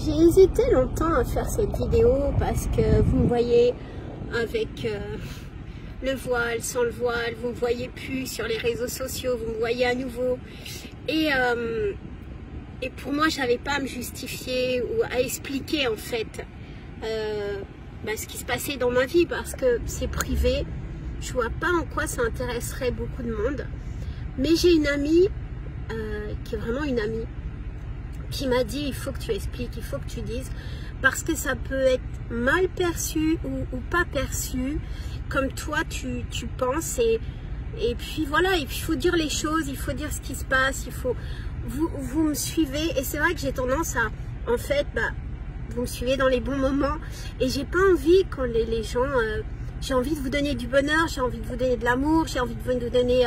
J'ai hésité longtemps à faire cette vidéo parce que vous me voyez avec le voile, sans le voile, vous ne me voyez plus sur les réseaux sociaux, vous me voyez à nouveau. Et pour moi, je n'avais pas à me justifier ou à expliquer en fait ce qui se passait dans ma vie parce que c'est privé. Je vois pas en quoi ça intéresserait beaucoup de monde. Mais j'ai une amie qui est vraiment une amie qui m'a dit il faut que tu expliques, il faut que tu dises parce que ça peut être mal perçu ou pas perçu comme toi tu penses et puis voilà, et puis il faut dire les choses, il faut dire ce qui se passe, il faut vous me suivez et c'est vrai que j'ai tendance à en fait vous me suivez dans les bons moments et j'ai pas envie quand les gens j'ai envie de vous donner du bonheur, j'ai envie de vous donner de l'amour, j'ai envie de vous donner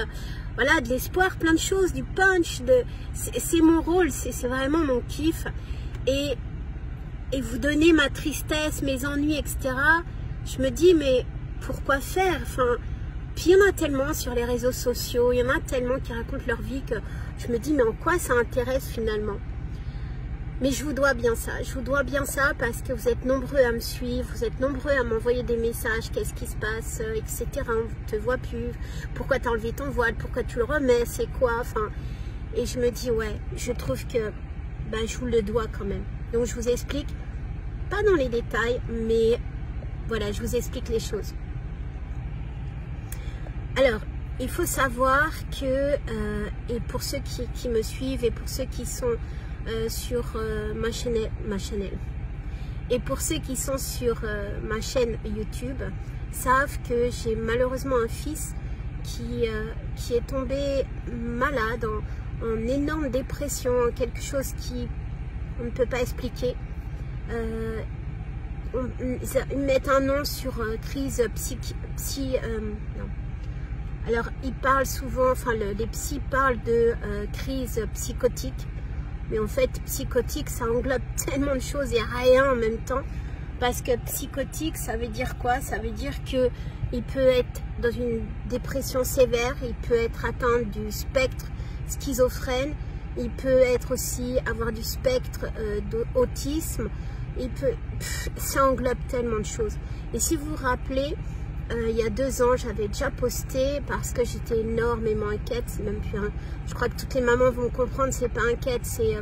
voilà, de l'espoir, plein de choses, du punch, c'est mon rôle, c'est vraiment mon kiff. Et vous donner ma tristesse, mes ennuis, etc. Je me dis, mais pourquoi faire? Enfin, puis il y en a tellement sur les réseaux sociaux, il y en a tellement qui racontent leur vie que je me dis, mais en quoi ça intéresse finalement? Mais je vous dois bien ça, parce que vous êtes nombreux à me suivre, vous êtes nombreux à m'envoyer des messages, qu'est-ce qui se passe, etc. On ne te voit plus, pourquoi tu as enlevé ton voile, pourquoi tu le remets, c'est quoi, enfin. Et je me dis, ouais, je trouve que je vous le dois quand même. Donc je vous explique, pas dans les détails, mais voilà, je vous explique les choses. Alors, il faut savoir que, et pour ceux qui me suivent et pour ceux qui sont sur ma chaîne et pour ceux qui sont sur ma chaîne YouTube savent que j'ai malheureusement un fils qui est tombé malade en énorme dépression, quelque chose qui on ne peut pas expliquer. Ils mettent un nom sur crise non. Alors ils parlent souvent, enfin les psys parlent de crise psychotique. Mais en fait, psychotique, ça englobe tellement de choses et rien en même temps. Parce que psychotique, ça veut dire quoi? Ça veut dire qu'il peut être dans une dépression sévère, il peut être atteint du spectre schizophrène, il peut être aussi avoir du spectre d'autisme, ça englobe tellement de choses. Et si vous vous rappelez, il y a 2 ans, j'avais déjà posté parce que j'étais énormément inquiète. C'est même plus je crois que toutes les mamans vont comprendre, c'est pas inquiète, c'est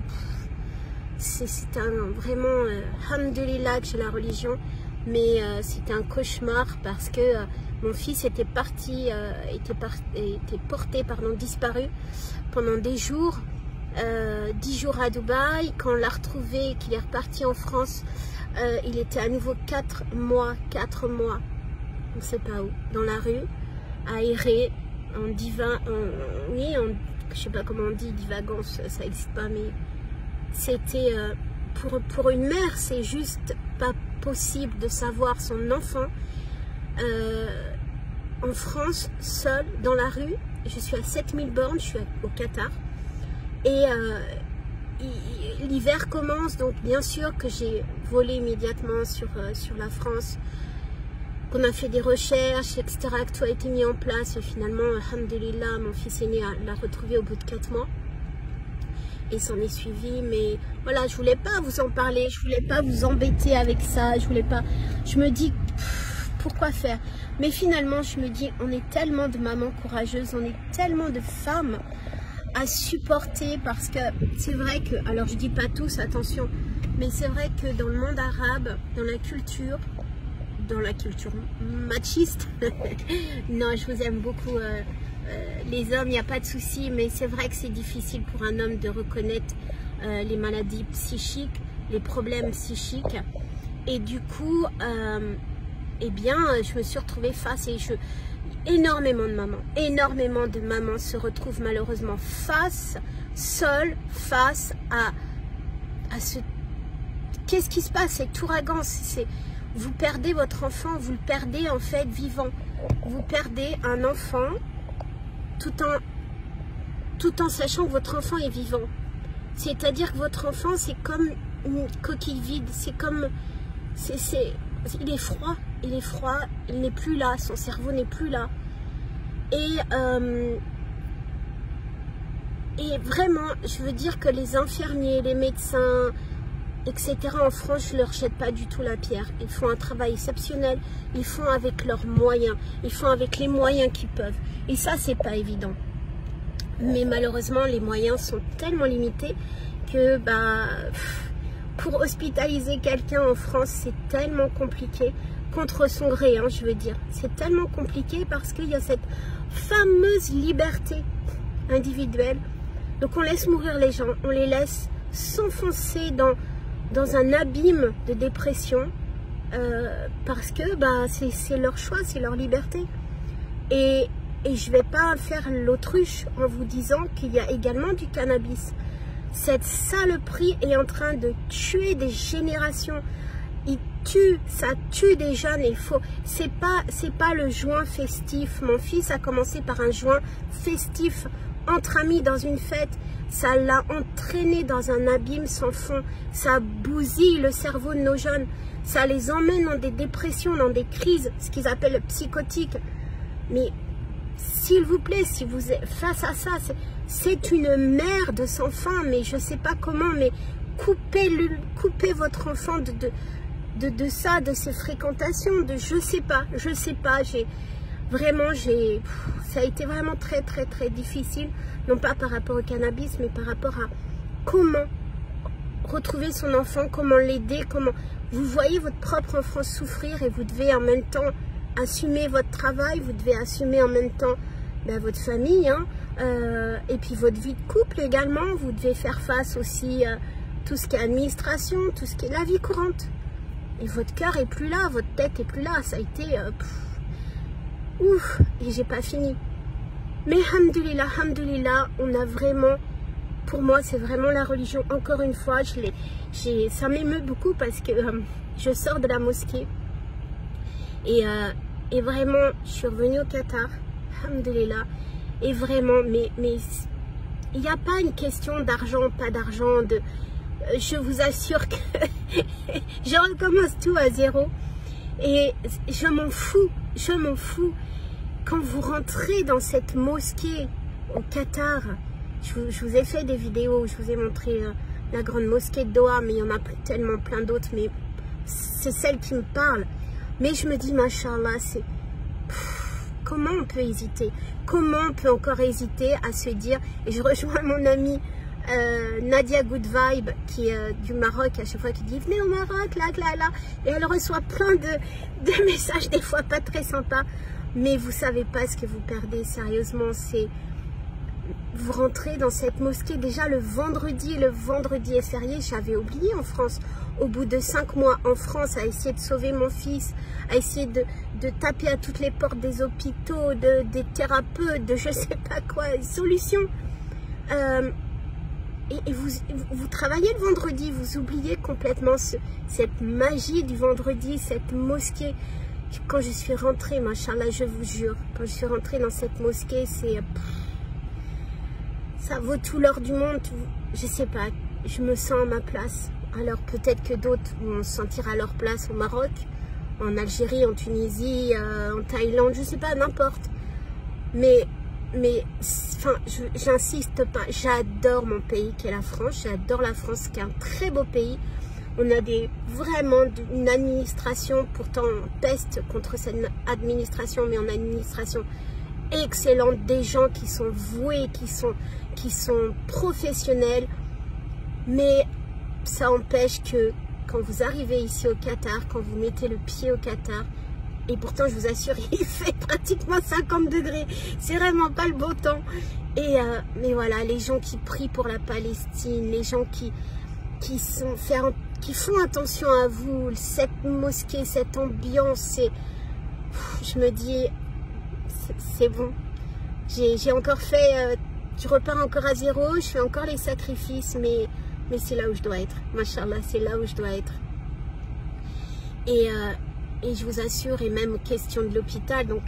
vraiment alhamdoulilah que j'ai la religion, mais c'était un cauchemar parce que mon fils était porté, disparu pendant des jours, 10 jours à Dubaï. Quand on l'a retrouvé, qu'il est reparti en France, il était à nouveau 4 mois. On ne sait pas où, dans la rue, à errer, je sais pas comment on dit, divagance, ça n'existe pas, mais c'était, pour une mère, c'est juste pas possible de savoir son enfant en France, seul, dans la rue. Je suis à 7000 bornes, je suis au Qatar, et l'hiver commence, donc bien sûr que j'ai volé immédiatement sur la France. On a fait des recherches, etc., que tout a été mis en place. Et finalement, alhamdoulilah, mon fils aîné l'a retrouvé au bout de 4 mois. Et s'en est suivi. Mais voilà, je voulais pas vous en parler. Je voulais pas vous embêter avec ça. Je voulais pas. Je me dis, pourquoi faire? Mais finalement, je me dis, on est tellement de mamans courageuses. On est tellement de femmes à supporter. Parce que c'est vrai que, alors je dis pas tous, attention. Mais c'est vrai que dans le monde arabe, dans la culture machiste, non, je vous aime beaucoup, les hommes, il n'y a pas de souci, mais c'est vrai que c'est difficile pour un homme de reconnaître les maladies psychiques, les problèmes psychiques, et du coup, eh bien, je me suis retrouvée face, et énormément de mamans se retrouvent malheureusement seules face à ce, qu'est-ce qui se passe, cet ouragan, vous perdez votre enfant, vous le perdez en fait vivant. Vous perdez un enfant tout en sachant que votre enfant est vivant. C'est-à-dire que votre enfant, c'est comme une coquille vide. C'est comme... il est froid, il n'est plus là, son cerveau n'est plus là. Et vraiment, je veux dire que les infirmiers, les médecins, etc. En France, je ne leur jette pas du tout la pierre. Ils font un travail exceptionnel. Ils font avec leurs moyens. Ils font avec les moyens qu'ils peuvent. Et ça, c'est pas évident. Mais malheureusement, les moyens sont tellement limités que pour hospitaliser quelqu'un en France, c'est tellement compliqué. Contre son gré, hein, je veux dire. C'est tellement compliqué parce qu'il y a cette fameuse liberté individuelle. Donc on laisse mourir les gens. On les laisse s'enfoncer dans un abîme de dépression parce que c'est leur choix, c'est leur liberté. Et je ne vais pas faire l'autruche en vous disant qu'il y a également du cannabis. Cette saloperie est en train de tuer des générations. Ça tue des jeunes. C'est pas le joint festif. Mon fils a commencé par un joint festif entre amis dans une fête. Ça l'a entraîné dans un abîme sans fond. Ça bousille le cerveau de nos jeunes. Ça les emmène dans des dépressions, dans des crises, ce qu'ils appellent psychotiques. Mais s'il vous plaît, si vous êtes face à ça, c'est une merde sans fin, mais je ne sais pas comment, mais coupez votre enfant de ça, de ses fréquentations, je sais pas, ça a été vraiment très très très difficile, non pas par rapport au cannabis, mais par rapport à comment retrouver son enfant, comment l'aider, comment vous voyez votre propre enfant souffrir et vous devez en même temps assumer votre travail, vous devez assumer en même temps votre famille, hein, et puis votre vie de couple également, vous devez faire face aussi à tout ce qui est administration, tout ce qui est la vie courante. Et votre cœur est plus là, votre tête est plus là, ça a été ouf, et j'ai pas fini. Mais hamdoulilah, on a vraiment, pour moi c'est vraiment la religion, encore une fois, ça m'émeut beaucoup parce que je sors de la mosquée et vraiment je suis revenue au Qatar, hamdoulilah, et vraiment, mais il n'y a pas une question d'argent, pas d'argent, je vous assure que je recommence tout à zéro et je m'en fous. Quand vous rentrez dans cette mosquée au Qatar, je vous ai fait des vidéos, je vous ai montré la grande mosquée de Doha, mais il y en a tellement plein d'autres, mais c'est celle qui me parle. Mais je me dis, machallah, comment on peut hésiter? Comment on peut encore hésiter à se dire, et je rejoins mon amie Nadia Good Vibe qui est du Maroc, à chaque fois qui dit venez au Maroc, là, et elle reçoit plein de messages, des fois pas très sympas, mais vous savez pas ce que vous perdez, sérieusement. C'est vous rentrez dans cette mosquée déjà le vendredi est férié, j'avais oublié en France, au bout de 5 mois en France, à essayer de sauver mon fils, à essayer de taper à toutes les portes des hôpitaux, des thérapeutes, de je sais pas quoi, solutions. Et vous travaillez le vendredi, vous oubliez complètement cette magie du vendredi, cette mosquée. Quand je suis rentrée, machallah, je vous jure, quand je suis rentrée dans cette mosquée, ça vaut tout l'or du monde. Je sais pas, je me sens à ma place. Alors peut-être que d'autres vont se sentir à leur place au Maroc, en Algérie, en Tunisie, en Thaïlande, je sais pas, n'importe. Mais enfin, j'insiste pas, j'adore mon pays qui est la France, j'adore la France qui est un très beau pays. On a vraiment une administration, pourtant on peste contre cette administration, mais on a une administration excellente, des gens qui sont voués, qui sont professionnels. Mais ça empêche que quand vous arrivez ici au Qatar, quand vous mettez le pied au Qatar, et pourtant je vous assure il fait pratiquement 50 degrés, c'est vraiment pas le beau temps, mais voilà, les gens qui prient pour la Palestine, les gens qui font attention à vous, cette mosquée, cette ambiance, je me dis c'est bon, j'ai encore fait, je repars encore à zéro, je fais encore les sacrifices, mais c'est là où je dois être, machallah, c'est là où je dois être. Et je vous assure, et même question de l'hôpital, donc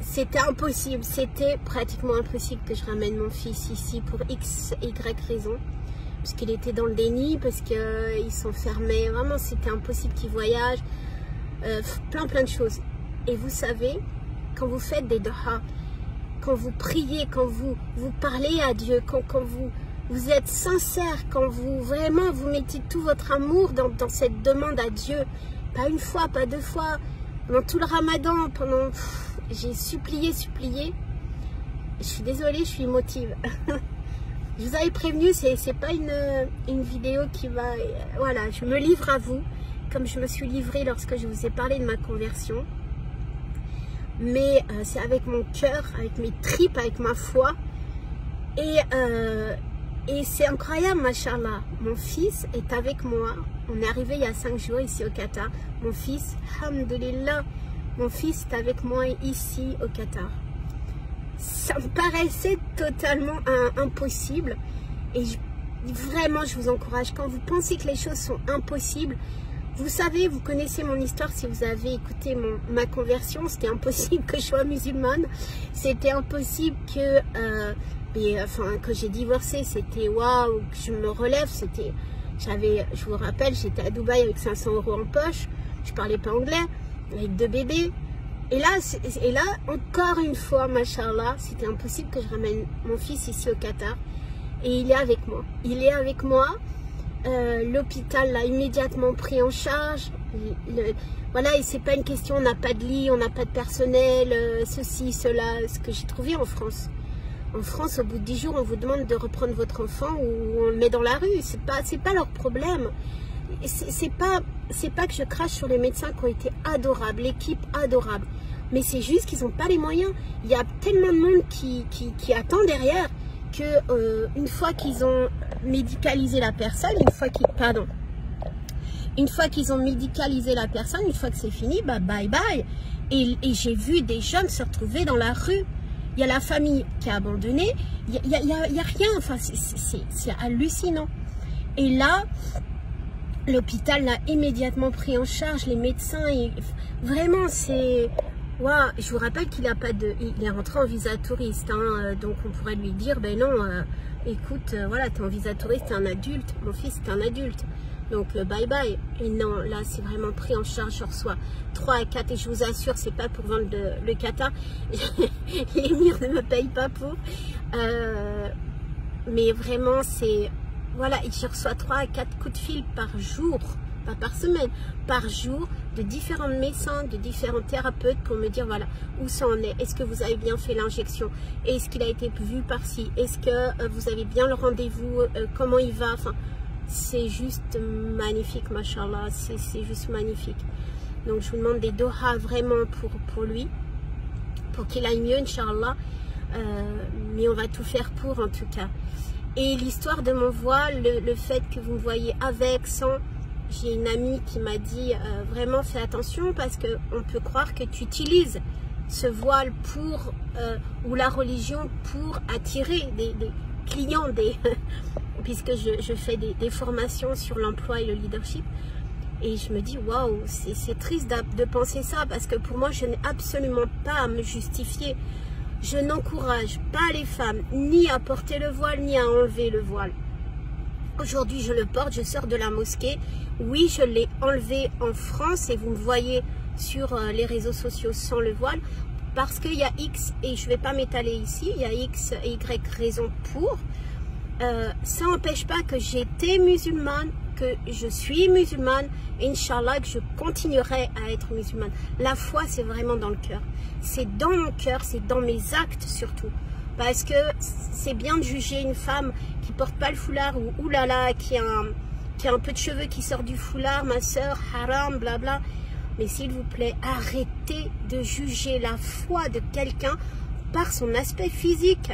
c'était impossible, c'était pratiquement impossible que je ramène mon fils ici pour X, Y raison, parce qu'il était dans le déni, parce qu'ils sont fermés, vraiment c'était impossible qu'il voyage, plein de choses. Et vous savez, quand vous faites des doha, quand vous priez, quand vous parlez à Dieu, quand vous êtes sincère, quand vous vraiment vous mettez tout votre amour dans cette demande à Dieu, pas une fois, pas deux fois, pendant tout le ramadan, j'ai supplié, je suis désolée, je suis émotive. Je vous avais prévenu, c'est pas une vidéo qui va... Voilà, je me livre à vous, comme je me suis livrée lorsque je vous ai parlé de ma conversion. Mais c'est avec mon cœur, avec mes tripes, avec ma foi. Et c'est incroyable, machallah. Mon fils est avec moi. On est arrivé il y a 5 jours ici au Qatar. Mon fils, alhamdoulilah, mon fils est avec moi ici au Qatar. Ça me paraissait totalement impossible. Et vraiment, je vous encourage. Quand vous pensez que les choses sont impossibles, vous savez, vous connaissez mon histoire si vous avez écouté ma conversion. C'était impossible que je sois musulmane. C'était impossible que... quand j'ai divorcé, c'était waouh, que je me relève. C'était... je vous rappelle, j'étais à Dubaï avec 500 € en poche. Je parlais pas anglais, avec 2 bébés. Et là, encore une fois, machallah, c'était impossible que je ramène mon fils ici au Qatar. Et il est avec moi. Il est avec moi. L'hôpital l'a immédiatement pris en charge. Voilà, et c'est pas une question, on n'a pas de lit, on n'a pas de personnel, ceci, cela, ce que j'ai trouvé en France. En France, au bout de 10 jours, on vous demande de reprendre votre enfant ou on le met dans la rue. C'est pas leur problème. C'est pas que je crache sur les médecins qui ont été adorables, l'équipe adorable. Mais c'est juste qu'ils n'ont pas les moyens. Il y a tellement de monde qui attend derrière que une fois qu'ils ont médicalisé la personne, une fois qu'ils ont médicalisé la personne, une fois que c'est fini, bah bye bye. Et j'ai vu des jeunes se retrouver dans la rue. Il y a la famille qui a abandonné. Il y a rien. Enfin, c'est hallucinant. Et là, l'hôpital l'a immédiatement pris en charge, les médecins. Vraiment, c'est... Wow. Je vous rappelle qu'il n'a pas de... Il est rentré en visa touriste. Hein, donc, on pourrait lui dire, ben non, écoute, voilà, tu es en visa touriste, tu es un adulte. Mon fils est un adulte. Donc, bye bye. Et non, là, c'est vraiment pris en charge. Je reçois 3 à 4. Et je vous assure, c'est pas pour vendre le Qatar. L'émir ne me paye pas pour. Mais vraiment, c'est... Voilà, et je reçois 3 à 4 coups de fil par jour. Pas par semaine, par jour, de différents médecins, de différents thérapeutes pour me dire, voilà, où ça en est. Est-ce que vous avez bien fait l'injection? Est-ce qu'il a été vu par-ci? Est-ce que vous avez bien le rendez-vous? Comment il va? Enfin... C'est juste magnifique, machallah, c'est juste magnifique. Donc je vous demande des doha vraiment pour lui, pour qu'il aille mieux, Inch'Allah. Mais on va tout faire pour en tout cas. Et l'histoire de mon voile, le fait que vous me voyez avec, sans, j'ai une amie qui m'a dit vraiment fais attention parce qu'on peut croire que tu utilises ce voile pour, ou la religion pour attirer des clients, puisque je fais des formations sur l'emploi et le leadership. Et je me dis, waouh, c'est triste de penser ça, parce que pour moi, je n'ai absolument pas à me justifier. Je n'encourage pas les femmes ni à porter le voile, ni à enlever le voile. Aujourd'hui, je le porte, je sors de la mosquée. Oui, je l'ai enlevé en France et vous me voyez sur les réseaux sociaux sans le voile. Parce qu'il y a X, et je ne vais pas m'étaler ici, il y a X et Y raisons pour. Ça n'empêche pas que j'étais musulmane, que je suis musulmane, et Inch'Allah que je continuerai à être musulmane. La foi, c'est vraiment dans le cœur. C'est dans mon cœur, c'est dans mes actes surtout. Parce que c'est bien de juger une femme qui porte pas le foulard ou oulala, qui a un peu de cheveux qui sort du foulard, ma soeur, haram, blabla. Mais s'il vous plaît, arrêtez de juger la foi de quelqu'un par son aspect physique.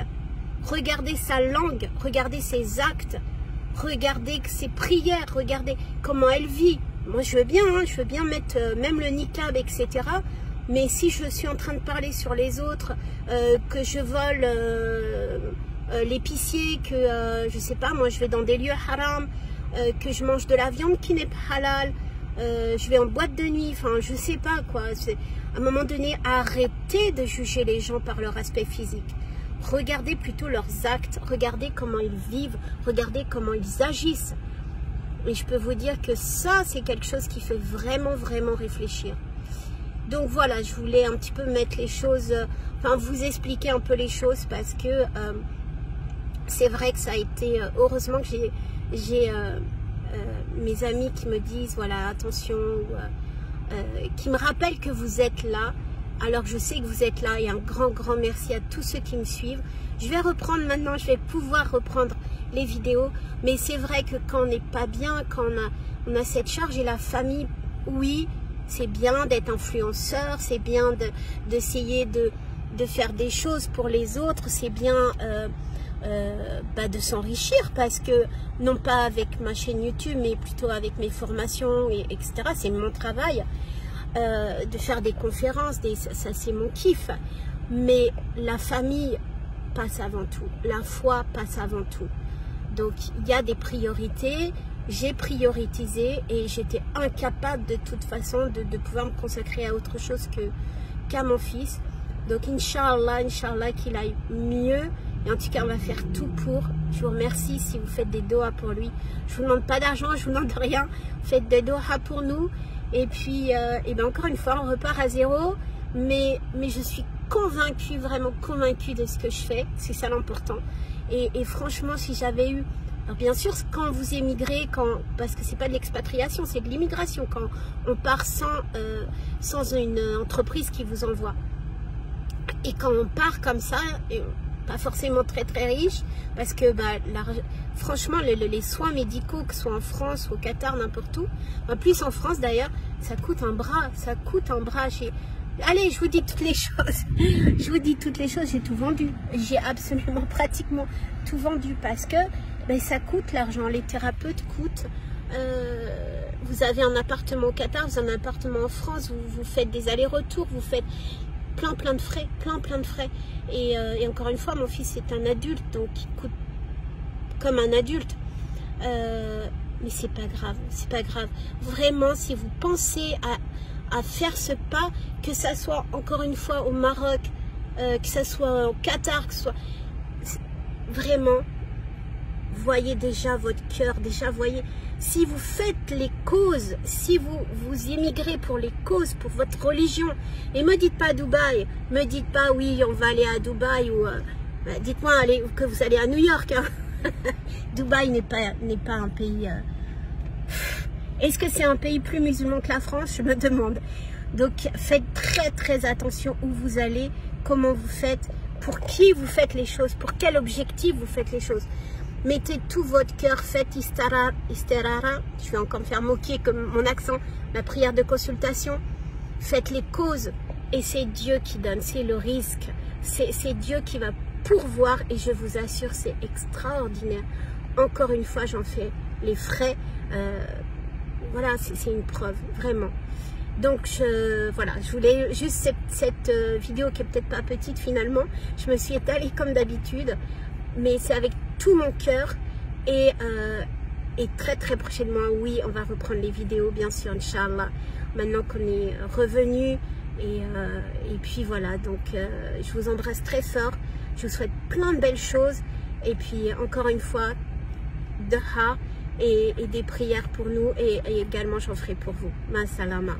Regardez sa langue, regardez ses actes, regardez ses prières, regardez comment elle vit. Moi, je veux bien, hein, je veux bien mettre même le niqab, etc. Mais si je suis en train de parler sur les autres, que je vole l'épicier, que je sais pas, moi je vais dans des lieux haram, que je mange de la viande qui n'est pas halal, je vais en boîte de nuit, enfin je sais pas quoi. À un moment donné, arrêtez de juger les gens par leur aspect physique. Regardez plutôt leurs actes, regardez comment ils vivent, regardez comment ils agissent. Et je peux vous dire que ça, c'est quelque chose qui fait vraiment, vraiment réfléchir. Donc voilà, je voulais un petit peu mettre les choses, enfin vous expliquer un peu les choses parce que c'est vrai que ça a été, heureusement que j'ai mes amis qui me disent, voilà, attention, qui me rappellent que vous êtes là. Alors je sais que vous êtes là et un grand merci à tous ceux qui me suivent. Je vais reprendre maintenant, je vais pouvoir reprendre les vidéos. Mais c'est vrai que quand on n'est pas bien, quand on a cette charge et la famille, oui, c'est bien d'être influenceur, c'est bien d'essayer de faire des choses pour les autres, c'est bien de s'enrichir parce que, non pas avec ma chaîne YouTube, mais plutôt avec mes formations, etc. C'est mon travail. De faire des conférences, ça c'est mon kiff, mais la famille passe avant tout, la foi passe avant tout. Donc il y a des priorités, j'ai prioritisé et j'étais incapable de toute façon de pouvoir me consacrer à autre chose qu'à mon fils. Donc Inch'Allah qu'il aille mieux. Et en tout cas, on va faire tout pour. Je vous remercie si vous faites des doigts pour lui. Je ne vous demande pas d'argent, je ne vous demande rien. Faites des doigts pour nous. Et puis, encore une fois, on repart à zéro. Mais je suis convaincue, vraiment convaincue de ce que je fais. C'est ça l'important. Et franchement, si j'avais eu... Alors bien sûr, quand vous émigrez, parce que c'est pas de l'expatriation, c'est de l'immigration. Quand on part sans une entreprise qui vous envoie. Et quand on part comme ça... pas forcément très riche, parce que franchement les soins médicaux, que ce soit en France, au Qatar, n'importe où, plus en France d'ailleurs, ça coûte un bras, allez, je vous dis toutes les choses, j'ai tout vendu, j'ai absolument pratiquement tout vendu, parce que ça coûte l'argent, les thérapeutes coûtent, vous avez un appartement au Qatar, vous avez un appartement en France, vous faites des allers-retours, vous faites plein de frais, plein de frais. Et encore une fois, mon fils est un adulte, donc il coûte comme un adulte. Mais c'est pas grave, Vraiment, si vous pensez à faire ce pas, que ça soit encore une fois au Maroc, que ça soit au Qatar, que ce soit... Vraiment, voyez déjà votre cœur, voyez... Si vous faites les causes, si vous immigrez pour les causes, pour votre religion, et me dites pas Dubaï, me dites pas oui on va aller à Dubaï, ou dites-moi que vous allez à New York. Hein. Dubaï n'est pas un pays... Est-ce que c'est un pays plus musulman que la France? Je me demande. Donc faites très attention où vous allez, comment vous faites, pour qui vous faites les choses, pour quel objectif vous faites les choses. Mettez tout votre cœur, faites istirara, je vais encore me faire moquer comme mon accent, la prière de consultation. Faites les causes et c'est Dieu qui donne, c'est le risque. C'est Dieu qui va pourvoir et je vous assure, c'est extraordinaire. Encore une fois, j'en fais les frais. Voilà, c'est une preuve, vraiment. Donc voilà, je voulais juste cette vidéo qui est peut-être pas petite finalement. Je me suis étalée comme d'habitude, mais c'est avec tout mon cœur et très prochainement, oui, on va reprendre les vidéos, bien sûr, Inch'Allah, maintenant qu'on est revenu et puis voilà, donc je vous embrasse très fort, je vous souhaite plein de belles choses et puis encore une fois, dua et des prières pour nous et également j'en ferai pour vous. Ma salama.